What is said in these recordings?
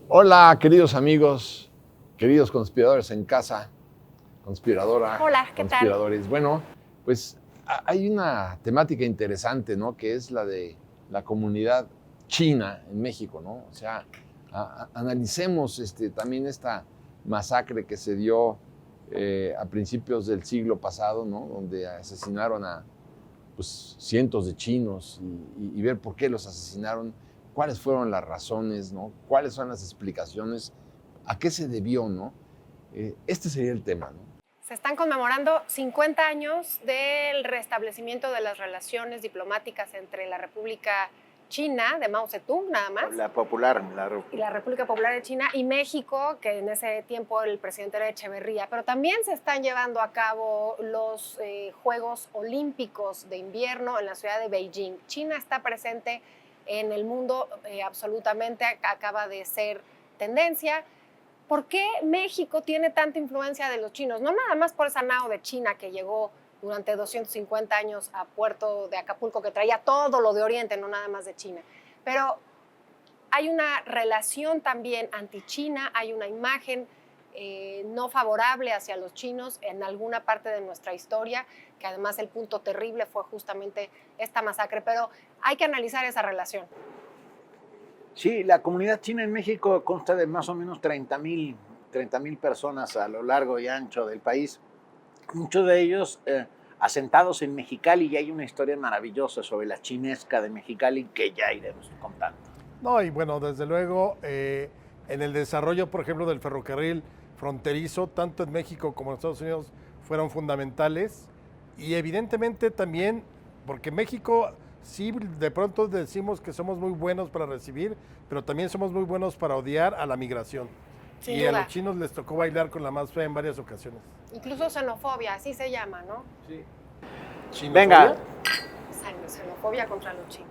Hola, queridos amigos, queridos conspiradores en casa, conspiradora, Hola, ¿qué tal? conspiradores. Bueno, pues hay una temática interesante, ¿no? Que es la de la comunidad china en México, ¿no? O sea, analicemos también esta masacre que se dio a principios del siglo pasado, ¿no? Donde asesinaron a pues, cientos de chinos y ver por qué los asesinaron, cuáles fueron las razones, ¿no? Cuáles son las explicaciones, a qué se debió, ¿no? Este sería el tema, ¿no? Se están conmemorando 50 años del restablecimiento de las relaciones diplomáticas entre la República China de Mao Zedong, nada más. Y la República Popular de China y México, que en ese tiempo el presidente era Echeverría. Pero también se están llevando a cabo los Juegos Olímpicos de Invierno en la ciudad de Beijing. China está presente en el mundo absolutamente, acaba de ser tendencia. ¿Por qué México tiene tanta influencia de los chinos? No nada más por esa nao de China que llegó durante 250 años a Puerto de Acapulco, que traía todo lo de Oriente, no nada más de China. Pero hay una relación también anti-China, hay una imagen no favorable hacia los chinos en alguna parte de nuestra historia, que además el punto terrible fue justamente esta masacre. Pero hay que analizar esa relación. Sí, la comunidad china en México consta de más o menos 30,000 personas a lo largo y ancho del país. Muchos de ellos asentados en Mexicali, y hay una historia maravillosa sobre la chinesca de Mexicali que ya iremos contando. No, y bueno, desde luego, en el desarrollo, por ejemplo, del ferrocarril fronterizo, tanto en México como en Estados Unidos, fueron fundamentales. Y evidentemente también, porque México sí, de pronto decimos que somos muy buenos para recibir, pero también somos muy buenos para odiar a la migración. Sin y duda. A los chinos les tocó bailar con la más fea en varias ocasiones. Incluso xenofobia, así se llama, ¿no? Sí. Venga. Xenofobia contra los chinos.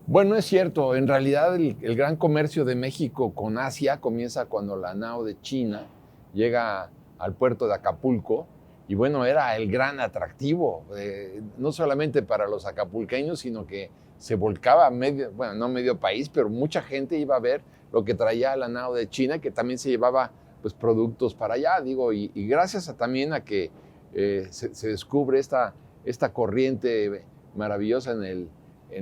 Bueno, es cierto, en realidad el gran comercio de México con Asia comienza cuando la nao de China llega al puerto de Acapulco y bueno, era el gran atractivo, no solamente para los acapulqueños, sino que se volcaba no medio país, pero mucha gente iba a ver lo que traía la nao de China, que también se llevaba pues, productos para allá, digo, y gracias también a que se descubre esta corriente maravillosa en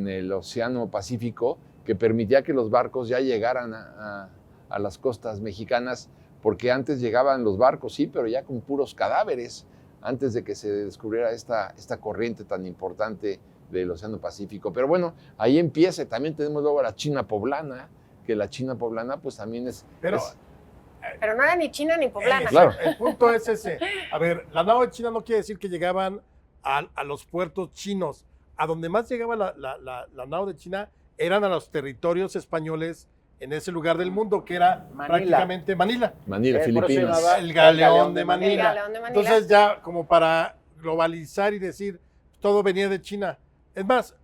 el Océano Pacífico, que permitía que los barcos ya llegaran a las costas mexicanas, porque antes llegaban los barcos, sí, pero ya con puros cadáveres, antes de que se descubriera esta corriente tan importante del Océano Pacífico. Pero bueno, ahí empieza. También tenemos luego la China poblana, que la China poblana pues también es... Pero no era ni China ni poblana. Claro. El punto es ese. A ver, la nao de China no quiere decir que llegaban a los puertos chinos. A donde más llegaba la nao de China eran a los territorios españoles en ese lugar del mundo, que era prácticamente Manila. Manila, Filipinas. El galeón de Manila. El galeón de Manila. Entonces ya como para globalizar y decir, todo venía de China. Es más,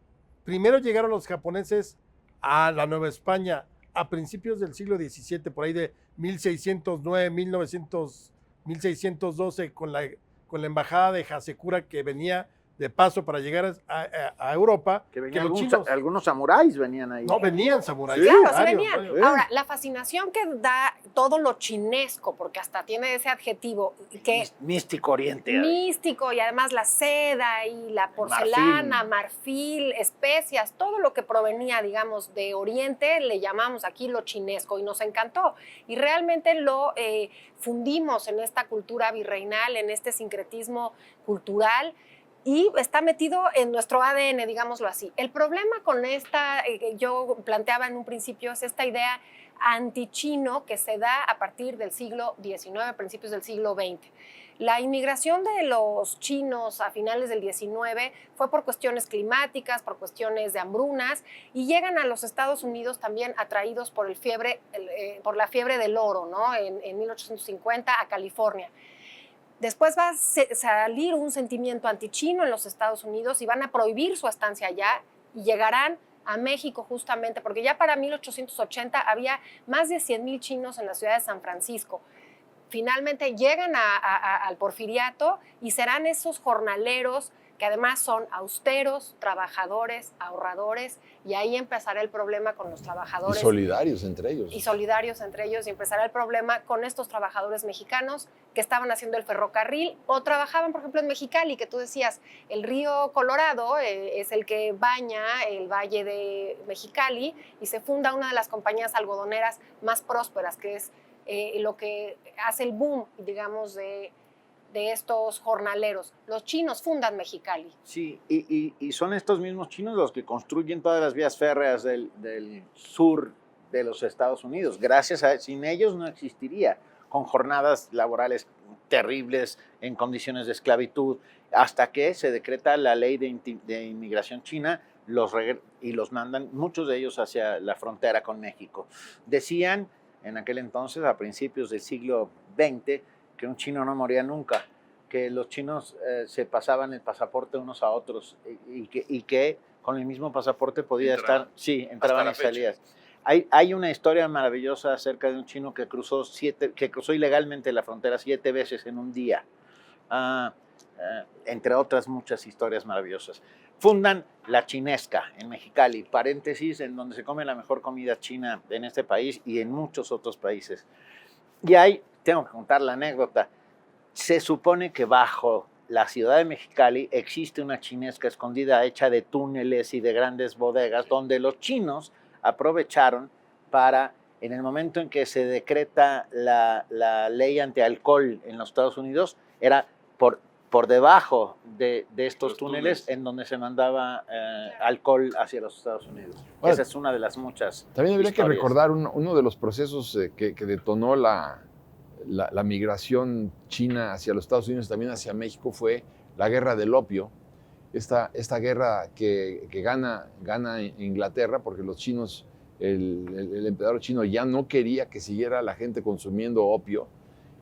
primero llegaron los japoneses a la Nueva España a principios del siglo XVII, por ahí de 1609, 1612, con la embajada de Hasekura que venía de paso para llegar a Europa. Que venían algunos samuráis venían ahí. No, venían samuráis. Sí, claro, venían. Ahora, la fascinación que da todo lo chinesco, porque hasta tiene ese adjetivo. Que místico oriente. Místico, y además la seda y la porcelana, marfil, especias, todo lo que provenía, digamos, de Oriente, le llamamos aquí lo chinesco y nos encantó. Y realmente lo fundimos en esta cultura virreinal, en este sincretismo cultural, y está metido en nuestro ADN, digámoslo así. El problema con esta, yo planteaba en un principio, es esta idea antichino que se da a partir del siglo XIX, principios del siglo XX. La inmigración de los chinos a finales del XIX fue por cuestiones climáticas, por cuestiones de hambrunas, y llegan a los Estados Unidos también atraídos por por la fiebre del oro, ¿no? En 1850 a California. Después va a salir un sentimiento antichino en los Estados Unidos y van a prohibir su estancia allá y llegarán a México justamente, porque ya para 1880 había más de 100,000 chinos en la ciudad de San Francisco. Finalmente llegan al Porfiriato y serán esos jornaleros que además son austeros, trabajadores, ahorradores, y ahí empezará el problema con los trabajadores. Y solidarios entre ellos. Y empezará el problema con estos trabajadores mexicanos que estaban haciendo el ferrocarril o trabajaban, por ejemplo, en Mexicali, que tú decías, el río Colorado es el que baña el valle de Mexicali y se funda una de las compañías algodoneras más prósperas, que es lo que hace el boom, digamos, de estos jornaleros. Los chinos fundan Mexicali. Sí, y son estos mismos chinos los que construyen todas las vías férreas del sur de los Estados Unidos. Sin ellos no existiría, con jornadas laborales terribles, en condiciones de esclavitud, hasta que se decreta la ley de inmigración china y los mandan, muchos de ellos, hacia la frontera con México. Decían en aquel entonces, a principios del siglo XX, que un chino no moría nunca, que los chinos se pasaban el pasaporte unos a otros y que con el mismo pasaporte podía entraban y salían. Hay una historia maravillosa acerca de un chino que cruzó ilegalmente la frontera 7 veces en un día, entre otras muchas historias maravillosas. Fundan La Chinesca en Mexicali, paréntesis, en donde se come la mejor comida china en este país y en muchos otros países. Y ahí tengo que contar la anécdota. Se supone que bajo la ciudad de Mexicali existe una chinesca escondida hecha de túneles y de grandes bodegas, donde los chinos aprovecharon para, en el momento en que se decreta la ley antialcohol en los Estados Unidos, era por debajo de estos túneles en donde se mandaba alcohol hacia los Estados Unidos. Bueno, esa es una de las muchas También habría historias. que recordar uno de los procesos que detonó la migración china hacia los Estados Unidos, también hacia México, fue la guerra del opio. Esta guerra que gana Inglaterra, porque los chinos, el emperador chino ya no quería que siguiera la gente consumiendo opio,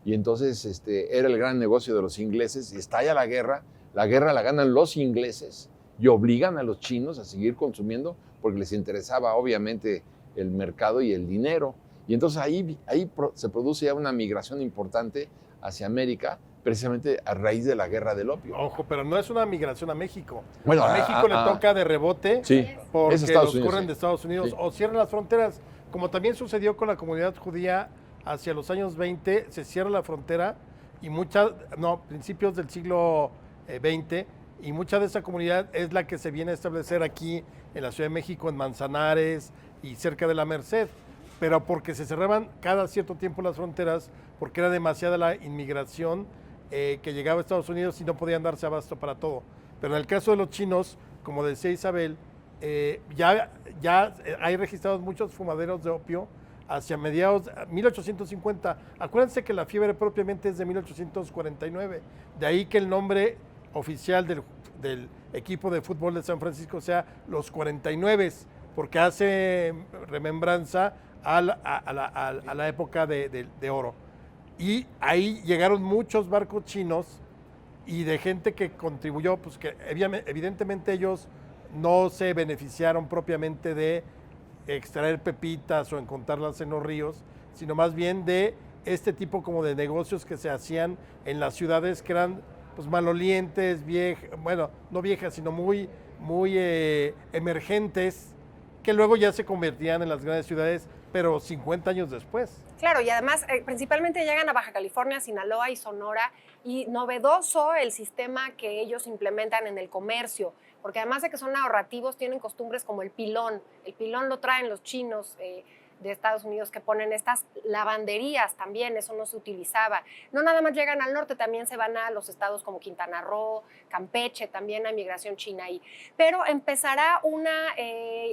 y entonces era el gran negocio de los ingleses, y estalla la guerra la ganan los ingleses y obligan a los chinos a seguir consumiendo porque les interesaba obviamente el mercado y el dinero. Y entonces ahí se produce ya una migración importante hacia América, precisamente a raíz de la guerra del opio. Ojo, pero no es una migración a México. Bueno, a México le toca de rebote, sí, porque Estados los corren sí. de Estados Unidos, sí. O cierran las fronteras, como también sucedió con la comunidad judía hacia los años 20, se cierra la frontera y principios del siglo XX, y mucha de esa comunidad es la que se viene a establecer aquí en la Ciudad de México, en Manzanares y cerca de la Merced, pero porque se cerraban cada cierto tiempo las fronteras, porque era demasiada la inmigración que llegaba a Estados Unidos y no podían darse abasto para todo. Pero en el caso de los chinos, como decía Isabel, ya hay registrados muchos fumaderos de opio hacia mediados de 1850. Acuérdense que la fiebre propiamente es de 1849. De ahí que el nombre oficial del equipo de fútbol de San Francisco sea los 49, porque hace remembranza a la época de oro. Y ahí llegaron muchos barcos chinos y de gente que contribuyó, pues que evidentemente ellos no se beneficiaron propiamente de extraer pepitas o encontrarlas en los ríos, sino más bien de este tipo como de negocios que se hacían en las ciudades que eran pues malolientes, no viejas, sino muy emergentes, que luego ya se convertían en las grandes ciudades, pero 50 años después. Claro, y además principalmente llegan a Baja California, Sinaloa y Sonora, y novedoso el sistema que ellos implementan en el comercio, porque además de que son ahorrativos, tienen costumbres como el pilón. El pilón lo traen los chinos de Estados Unidos, que ponen estas lavanderías también, eso no se utilizaba. No nada más llegan al norte, también se van a los estados como Quintana Roo, Campeche, también hay migración china ahí. Pero empezará una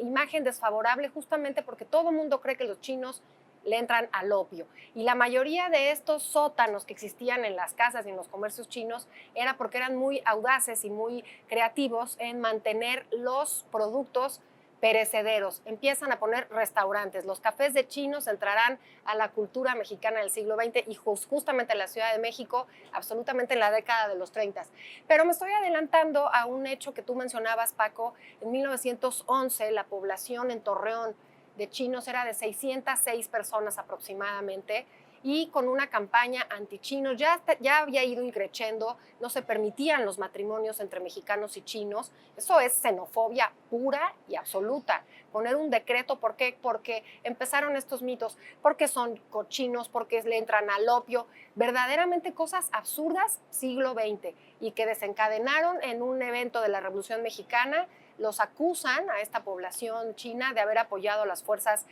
imagen desfavorable justamente porque todo el mundo cree que los chinos le entran al opio. Y la mayoría de estos sótanos que existían en las casas y en los comercios chinos era porque eran muy audaces y muy creativos en mantener los productos perecederos, empiezan a poner restaurantes. Los cafés de chinos entrarán a la cultura mexicana del siglo XX y justamente en la Ciudad de México, absolutamente en la década de los 30. Pero me estoy adelantando a un hecho que tú mencionabas, Paco. En 1911, la población en Torreón de chinos era de 606 personas aproximadamente, y con una campaña anti-chinos ya había ido increciendo, no se permitían los matrimonios entre mexicanos y chinos. Eso es xenofobia pura y absoluta. Poner un decreto, ¿por qué? Porque empezaron estos mitos, porque son cochinos, porque le entran al opio, verdaderamente cosas absurdas siglo XX, y que desencadenaron en un evento de la Revolución Mexicana. Los acusan a esta población china de haber apoyado a las fuerzas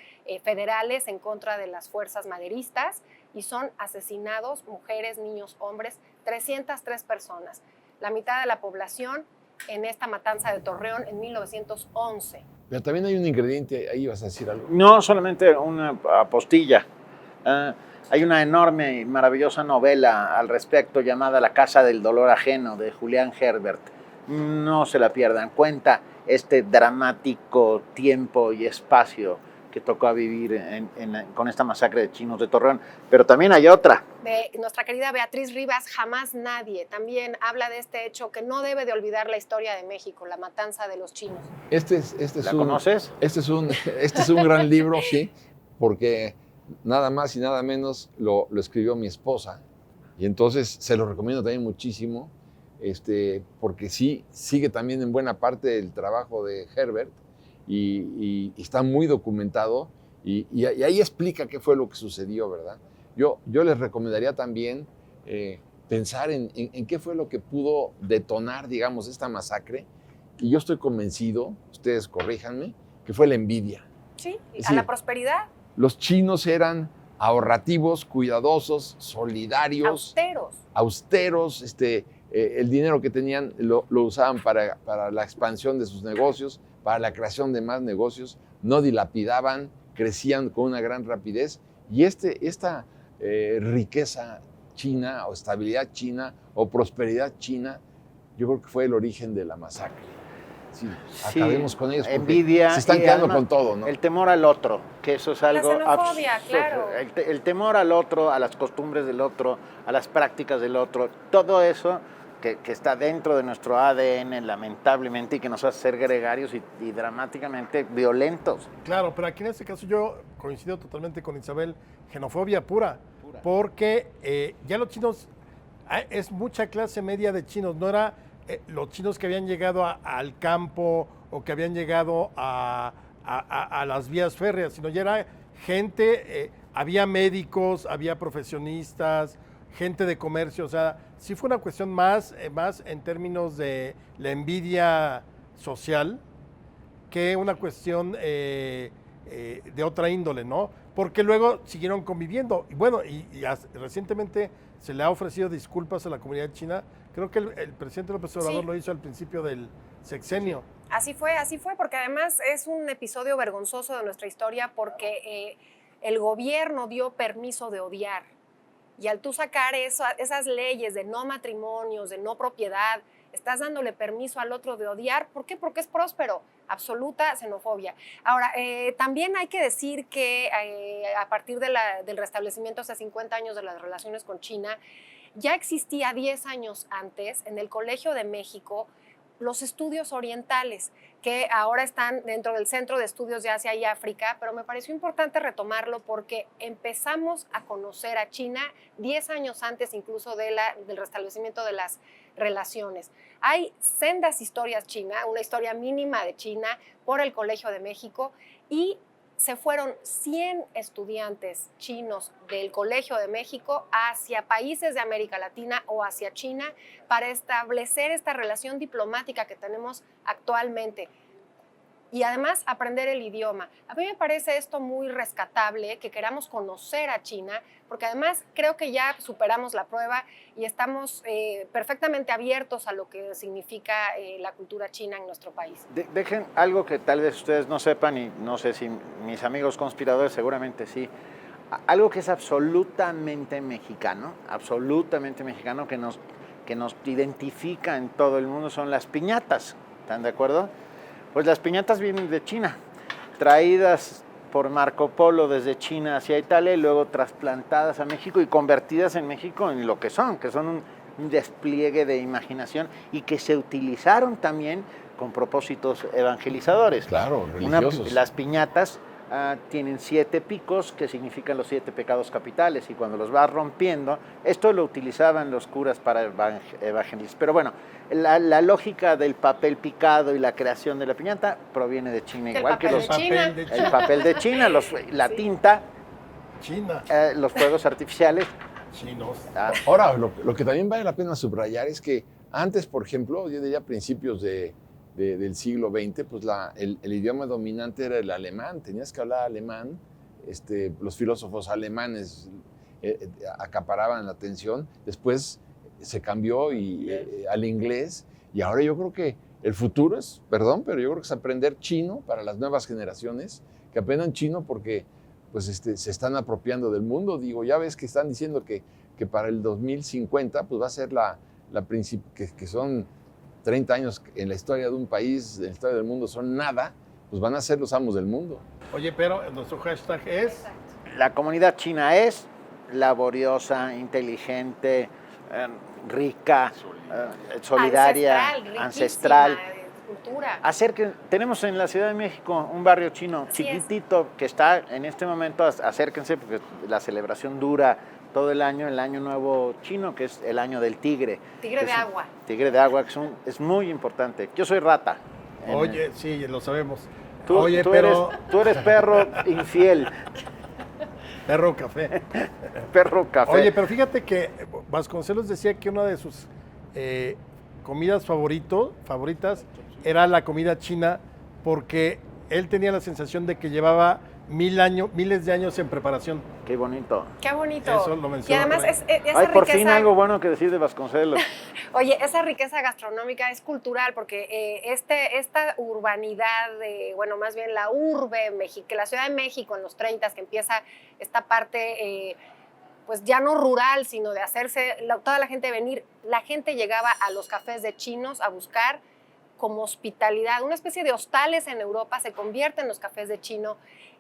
federales en contra de las fuerzas maderistas, y son asesinados mujeres, niños, hombres, 303 personas, la mitad de la población en esta matanza de Torreón en 1911. Pero también hay un ingrediente, ahí vas a decir algo. No, solamente una apostilla. Hay una enorme y maravillosa novela al respecto llamada La Casa del Dolor Ajeno, de Julián Herbert. No se la pierdan. Cuenta este dramático tiempo y espacio que tocó a vivir con esta masacre de chinos de Torreón. Pero también hay otra. De nuestra querida Beatriz Rivas, Jamás Nadie, también habla de este hecho que no debe de olvidar la historia de México, la matanza de los chinos. ¿La conoces? Este es un gran libro, sí, porque nada más y nada menos lo escribió mi esposa, y entonces se lo recomiendo también muchísimo, porque sí sigue también en buena parte el trabajo de Herbert, y está muy documentado, y ahí explica qué fue lo que sucedió, ¿verdad? Yo les recomendaría también pensar en qué fue lo que pudo detonar, digamos, esta masacre, y yo estoy convencido, ustedes corríjanme, que fue la envidia. Sí, a la prosperidad. Los chinos eran ahorrativos, cuidadosos, solidarios. Austeros. El dinero que tenían lo usaban para la expansión de sus negocios, para la creación de más negocios, no dilapidaban, crecían con una gran rapidez, y esta riqueza china o estabilidad china o prosperidad china, yo creo que fue el origen de la masacre. Sí, acabemos con ellos porque envidia, se están quedando con todo, ¿no? El temor al otro, que eso es algo la xenofobia, claro. El temor al otro, a las costumbres del otro, a las prácticas del otro, todo eso que está dentro de nuestro ADN, lamentablemente, y que nos hace ser gregarios y dramáticamente violentos. Claro, pero aquí en este caso yo coincido totalmente con Isabel, xenofobia pura. Porque ya los chinos, es mucha clase media de chinos, no era los chinos que habían llegado al campo o que habían llegado a las vías férreas, sino ya era gente, había médicos, había profesionistas, gente de comercio, o sea, sí fue una cuestión más en términos de la envidia social que una cuestión de otra índole, ¿no? Porque luego siguieron conviviendo. Y bueno, recientemente se le ha ofrecido disculpas a la comunidad china. Creo que el presidente López Obrador lo hizo al principio del sexenio. Así fue, porque además es un episodio vergonzoso de nuestra historia, porque el gobierno dio permiso de odiar. Y al tú sacar esas leyes de no matrimonios, de no propiedad, estás dándole permiso al otro de odiar. ¿Por qué? Porque es próspero. Absoluta xenofobia. Ahora, también hay que decir que a partir del restablecimiento hace 50 años de las relaciones con China, ya existía 10 años antes en el Colegio de México los estudios orientales, que ahora están dentro del Centro de Estudios de Asia y África, pero me pareció importante retomarlo porque empezamos a conocer a China 10 años antes incluso del restablecimiento de las relaciones. Hay sendas historias chinas, una historia mínima de China por el Colegio de México, y se fueron 100 estudiantes chinos del Colegio de México hacia países de América Latina o hacia China para establecer esta relación diplomática que tenemos actualmente. Y además aprender el idioma. A mí me parece esto muy rescatable, que queramos conocer a China, porque además creo que ya superamos la prueba y estamos perfectamente abiertos a lo que significa la cultura china en nuestro país. Dejen algo que tal vez ustedes no sepan, y no sé si mis amigos conspiradores seguramente sí, algo que es absolutamente mexicano, que nos identifica en todo el mundo, son las piñatas. ¿Están de acuerdo? Pues las piñatas vienen de China, traídas por Marco Polo desde China hacia Italia y luego trasplantadas a México y convertidas en México en lo que son un despliegue de imaginación y que se utilizaron también con propósitos evangelizadores. Claro, religiosos. Las piñatas tienen 7 picos que significan los 7 pecados capitales y cuando los vas rompiendo, esto lo utilizaban los curas para evangelizar. Pero bueno, la lógica del papel picado y la creación de la piñata proviene de China, igual que el papel de China, la tinta, China, los fuegos artificiales. Chinos. Ahora, lo que también vale la pena subrayar es que antes, por ejemplo, yo diría principios del siglo XX, pues el idioma dominante era el alemán, tenías que hablar alemán, los filósofos alemanes acaparaban la atención, después se cambió al inglés, y ahora yo creo que el futuro es, perdón, pero yo creo que es aprender chino para las nuevas generaciones, que aprendan chino porque pues se están apropiando del mundo. Digo, ya ves que están diciendo que para el 2050 pues va a ser que son 30 años en la historia de un país, en la historia del mundo son nada, pues van a ser los amos del mundo. Oye, pero nuestro hashtag es... La comunidad china es laboriosa, inteligente, rica, solidaria, ancestral. Cultura. Tenemos en la Ciudad de México un barrio chino chiquitito que está en este momento, acérquense porque la celebración dura todo el año nuevo chino, que es el año del tigre. Tigre de agua. Tigre de agua, que es muy importante. Yo soy rata. Oye, sí, lo sabemos. Tú eres perro infiel. Perro café. Perro café. Oye, pero fíjate que Vasconcelos decía que una de sus comidas favoritas era la comida china porque él tenía la sensación de que llevaba miles de años en preparación. Qué bonito. Qué bonito. Eso lo mencionó. Y además Hay por fin algo bueno que decir de Vasconcelos. Oye, esa riqueza gastronómica es cultural porque esta urbanidad, más bien la urbe, la Ciudad de México en los 30 que empieza esta parte... pues ya no rural, sino de hacerse, toda la gente venir, la gente llegaba a los cafés de chinos a buscar como hospitalidad, una especie de hostales en Europa, se convierten los cafés de chino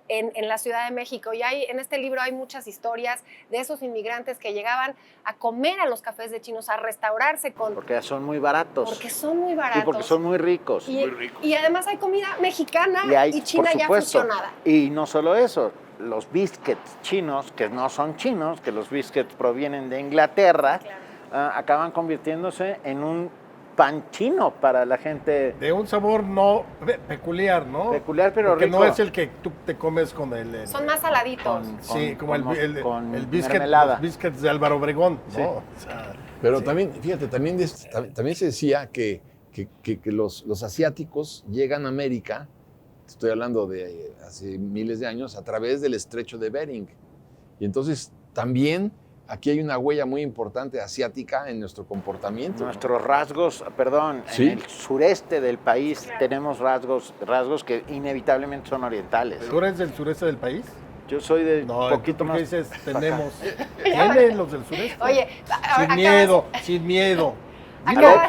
en la Ciudad de México. Y en este libro hay muchas historias de esos inmigrantes que llegaban a comer a los cafés de chinos, a restaurarse Porque son muy baratos. Porque son muy baratos. Y porque son muy ricos. Y además hay comida mexicana y china ya fusionada. Y no solo eso, los biscuits chinos, que no son chinos, que los biscuits provienen de Inglaterra, acaban convirtiéndose en un pan chino para la gente. De un sabor peculiar, ¿no? Peculiar, pero porque rico. No es el que tú te comes con el... Son más saladitos. El biscuit, los biscuits de Álvaro Obregón, ¿no? Sí. O sea, pero también, fíjate, también se decía que los asiáticos llegan a América, estoy hablando de hace miles de años, a través del estrecho de Bering. Y entonces también aquí hay una huella muy importante asiática en nuestro comportamiento. Nuestros rasgos, ¿Sí? En el sureste del país tenemos rasgos que inevitablemente son orientales. ¿Tú eres del sureste del país? Yo soy de poquito más. Dices, tenemos. ¿Tienen los del sureste? Oye, sin miedo.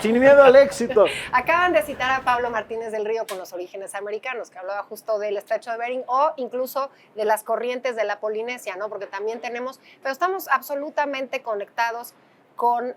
Sin miedo al éxito. Acaban de citar a Pablo Martínez del Río con los orígenes americanos, que hablaba justo del estrecho de Bering o incluso de las corrientes de la Polinesia, ¿no? Porque también pero estamos absolutamente conectados con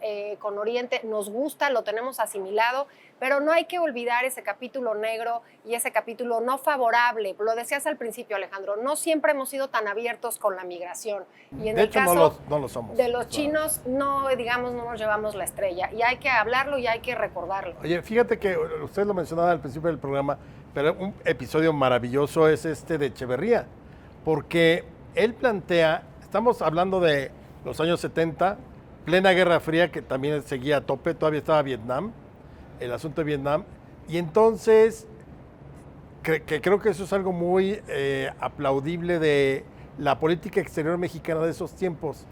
Oriente, nos gusta, lo tenemos asimilado, pero no hay que olvidar ese capítulo negro y ese capítulo no favorable. Lo decías al principio, Alejandro, no siempre hemos sido tan abiertos con la migración. Y en de el hecho, caso no lo somos. de los chinos, no nos llevamos la estrella. Y hay que hablarlo y hay que recordarlo. Oye, fíjate que usted lo mencionaba al principio del programa, pero un episodio maravilloso es este de Echeverría, porque él plantea, estamos hablando de los años 70, plena Guerra Fría, que también seguía a tope, todavía estaba Vietnam, el asunto de Vietnam, y entonces creo que eso es algo muy aplaudible de la política exterior mexicana de esos tiempos.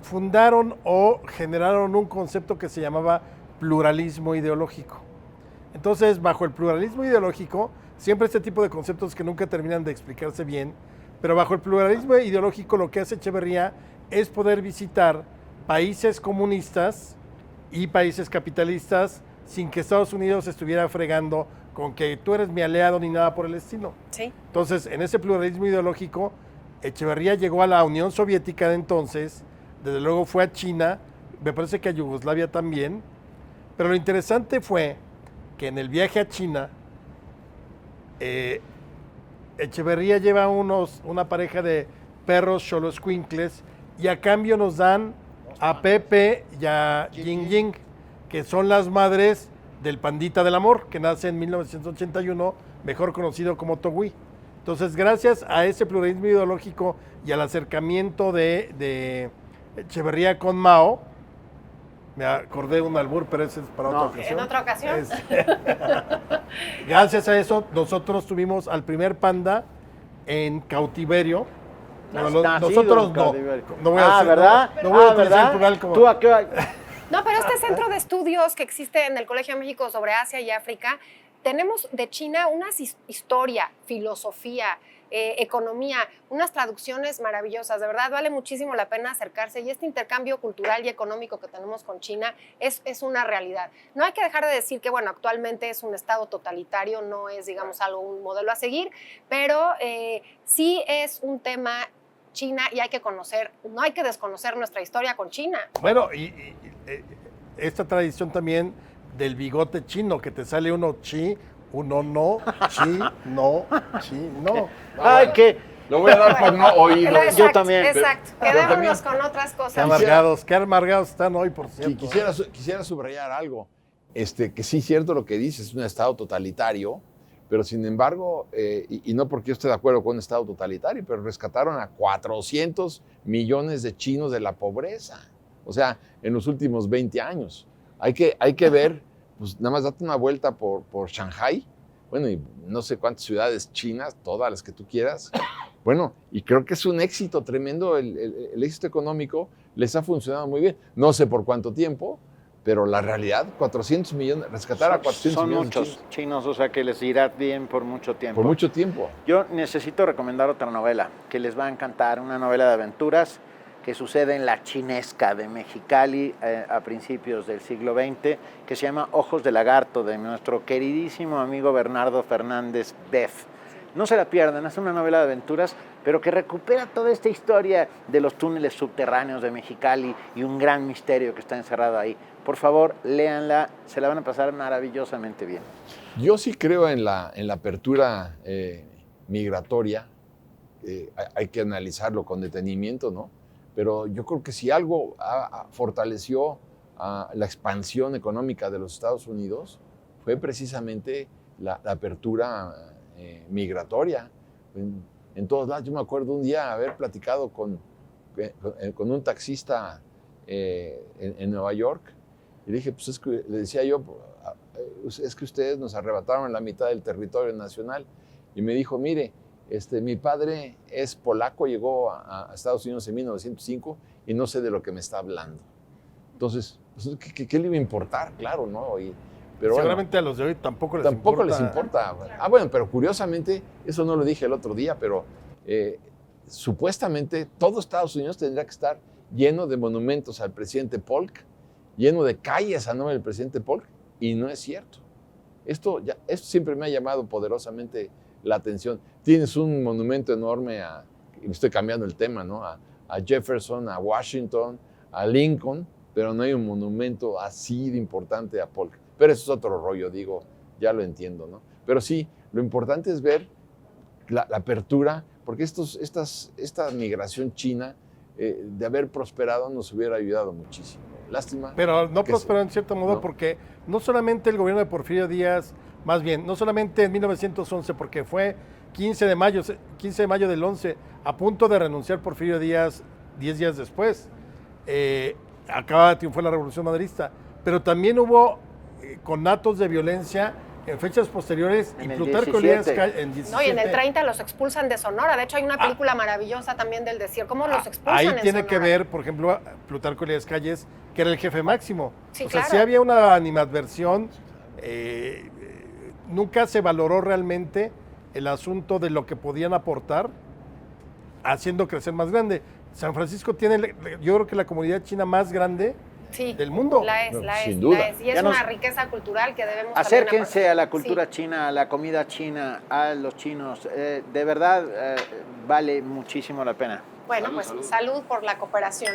Fundaron o generaron un concepto que se llamaba pluralismo ideológico. Entonces, bajo el pluralismo ideológico, siempre este tipo de conceptos que nunca terminan de explicarse bien, pero bajo el pluralismo ideológico lo que hace Echeverría es poder visitar países comunistas y países capitalistas sin que Estados Unidos estuviera fregando con que tú eres mi aliado ni nada por el estilo. Sí. Entonces, en ese pluralismo ideológico, Echeverría llegó a la Unión Soviética de entonces, desde luego fue a China, me parece que a Yugoslavia también, pero lo interesante fue que en el viaje a China, Echeverría lleva una pareja de perros xoloscuincles y a cambio nos dan a Pepe y a Ying Ying, que son las madres del Pandita del Amor, que nace en 1981, mejor conocido como Togui. Entonces, gracias a ese pluralismo ideológico y al acercamiento de Echeverría con Mao, me acordé de un albur, pero ese es para otra ocasión. ¿En otra ocasión? Gracias a eso, nosotros tuvimos al primer panda en cautiverio. Nosotros no. No voy a decir, ¿verdad? No voy a utilizar el plural como... ¿Tú a qué hora? No, pero este centro de estudios que existe en el Colegio de México sobre Asia y África, tenemos de China una historia, filosofía, economía, unas traducciones maravillosas. De verdad, vale muchísimo la pena acercarse y este intercambio cultural y económico que tenemos con China es una realidad. No hay que dejar de decir que, bueno, actualmente es un estado totalitario, no es, digamos, un modelo a seguir, pero sí es un tema China y hay que conocer, no hay que desconocer nuestra historia con China. Bueno, y esta tradición también del bigote chino, que te sale uno chi, uno no, chi, no, chi, no. Ay, que Lo voy a dar por no oído. Exacto, Yo también. Exacto. Pero Quedémonos también- con otras cosas. Qué amargados están hoy, por cierto. Quisiera subrayar algo, que sí es cierto lo que dices, es un estado totalitario, pero sin embargo, y no porque yo esté de acuerdo con un estado totalitario, pero rescataron a 400 millones de chinos de la pobreza, o sea, en los últimos 20 años. Hay que ver, pues nada más date una vuelta por Shanghái, bueno, y no sé cuántas ciudades chinas, todas las que tú quieras. Bueno, y creo que es un éxito tremendo, el éxito económico les ha funcionado muy bien. No sé por cuánto tiempo, pero la realidad, 400 millones, rescatar a 400 son millones muchos chinos, o sea que les irá bien por mucho tiempo. por mucho tiempo. Yo necesito recomendar otra novela que les va a encantar, una novela de aventuras que sucede en la chinesca de Mexicali a principios del siglo XX, que se llama Ojos de Lagarto, de nuestro queridísimo amigo Bernardo Fernández Beff. No se la pierdan, es una novela de aventuras, pero que recupera toda esta historia de los túneles subterráneos de Mexicali y un gran misterio que está encerrado ahí. Por favor, léanla, se la van a pasar maravillosamente bien. Yo sí creo en la apertura migratoria, hay que analizarlo con detenimiento, ¿no? Pero yo creo que si algo fortaleció la expansión económica de los Estados Unidos fue precisamente la apertura migratoria en todos lados. Yo me acuerdo un día haber platicado con un taxista en Nueva York y le dije, pues es que, le decía yo, es que ustedes nos arrebataron la mitad del territorio nacional. Y me dijo, mire, mi padre es polaco, llegó a Estados Unidos en 1905 y no sé de lo que me está hablando. Entonces, pues, ¿qué le iba a importar? Claro, ¿no? Pero seguramente a los de hoy tampoco les importa. Bueno, pero curiosamente, eso no lo dije el otro día, pero supuestamente todo Estados Unidos tendría que estar lleno de monumentos al presidente Polk, lleno de calles a nombre del presidente Polk, y no es cierto. Esto siempre me ha llamado poderosamente la atención. Tienes un monumento enorme estoy cambiando el tema, ¿no? A Jefferson, a Washington, a Lincoln, pero no hay un monumento así de importante a Polk. Pero eso es otro rollo, digo, ya lo entiendo, ¿no? Pero sí, lo importante es ver la apertura, porque esta migración china, de haber prosperado, nos hubiera ayudado muchísimo. Lástima. Pero no prosperó en cierto modo, ¿no? Porque no solamente el gobierno de Porfirio Díaz, más bien, no solamente en 1911, porque fue 15 de mayo del 11, a punto de renunciar Porfirio Díaz 10 días después. Acaba de triunfar la Revolución Maderista, pero también hubo conatos de violencia en fechas posteriores en y Plutarco Elías Calles en 17. No, y en el 30 los expulsan de Sonora. De hecho, hay una película maravillosa también del desierto. ¿Cómo los expulsan ahí en tiene Sonora? que ver, por ejemplo, Plutarco Elías Calles, que era el jefe máximo. Sí, o sea, claro. sí había una animadversión, nunca se valoró realmente el asunto de lo que podían aportar haciendo crecer más grande. San Francisco tiene, yo creo que la comunidad china más grande del mundo. La es, Sin duda. la es. Y es una riqueza cultural que debemos Acérquense a la cultura china, a la comida china, a los chinos. De verdad, vale muchísimo la pena. Bueno, pues salud por la cooperación.